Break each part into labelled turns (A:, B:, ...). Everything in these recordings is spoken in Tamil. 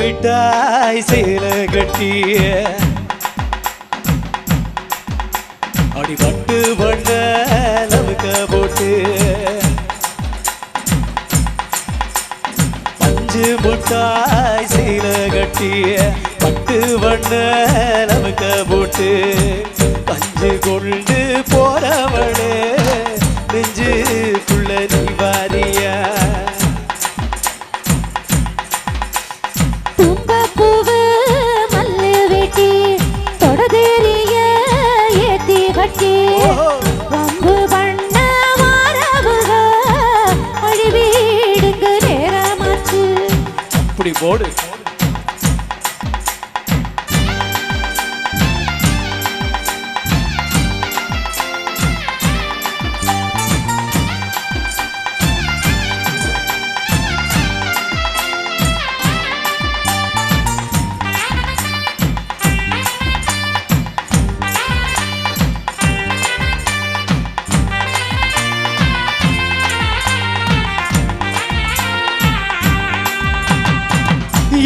A: மிட்டாய் சேல கட்டிய அடிபட்டு பண்ண நமக்கு போட்டு பஞ்சு மிட்டாய் சேல கட்டிய பட்டு பண்ண நமக்கு போட்டு பஞ்சு கொண்டு போறவளே நெஞ்சுக்குள்ள நீ வாரியா
B: வம்பு பண்ண மாறவுக மொழி வீடுங்க நேரமாச்சு
A: அப்படி போடு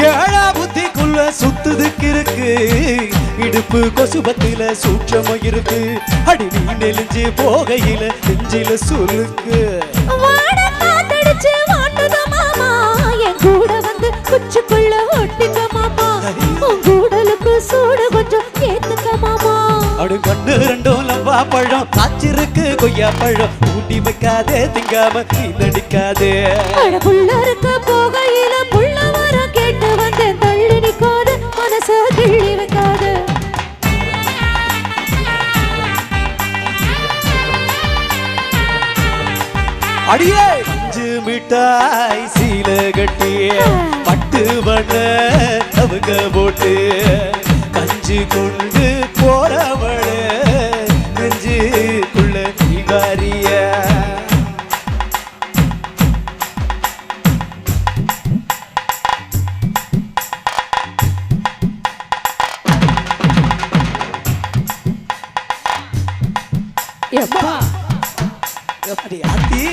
A: ஏழா புத்திக்குள்ள சுத்துதுக்கு இருக்கு இடுப்பு கொசுபத்தில சூட்சமா இருக்கு அடி நீ நெலிஞ்சு போகையில நெஞ்சில சொல்லுக்கு
B: என் கூட வந்து குச்சுக்குள்ள ஒட்டிக்க மாமா உன் கூடலுக்கு சூடு கொஞ்சம் ஏத்துக்க மாமா
A: அடு கண்ணு ரெண்டும் லம்பா பழம் காய்ச்சிருக்கு கொய்யா பழம் ஊட்டி வைக்காதே திங்காம நீ நடிக்காதே
B: புள்ள இருக்க போகையில புள்ள வர கேட்டு வந்தேன் தள்ளி நிக்காத மனச கிள்ளி வைக்காத
A: அடியே அஞ்சு மிட்டாய் சீல கட்டிய பட்டு பண்ண அவங்க போட்டு கஞ்சி கொண்டு போறவள நெஞ்சுக்குள்ள நீ வாரியா எப்பா எப்படி ஆத்தி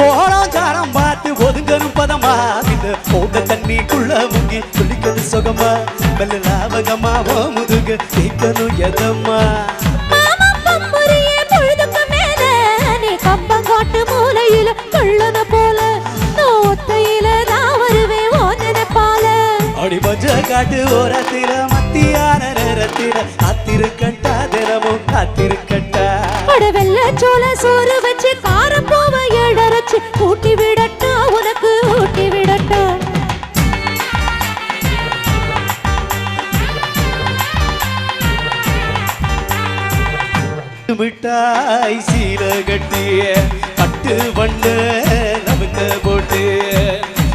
A: ஓரம் சாரம் பார்த்து ஒதுங்கரும் பதமா இந்த போட்ட தண்ணிக்குள்ள முங்கி துளிக்கிறது சுகமா வெள்ள லாபகமா ஓ முதுக கேட்கணும் எதம்மா
B: கம்பங்காட்டு மூலையில கள்ளன போல நோத்தையில நான் வருவேன் ஓனன பால
A: அடி மஞ்ச காட்டு ஓரத்தில மத்தியான நேரத்தில காத்திருக்கட்டா தினமும் காத்திருக்கட்டா
B: அட வெள்ள சோள சோறு வச்சு காரம் போவ எடரச்சு ஊட்டி விடட்டா உனக்கு ஊட்டி விடட்டா
A: மிட்டாய் சீல கட்டிய பட்டு வண்ண நமக்கு போட்டு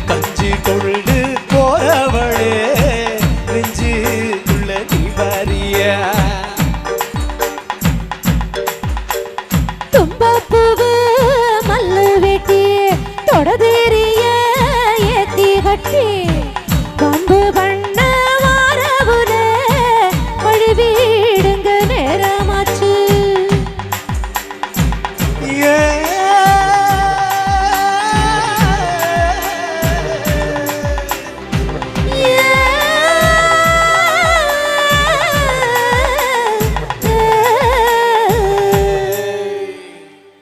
A: கஞ்சி கொண்டு போறவளே நெஞ்சுக்குள்ள நீ வாரியா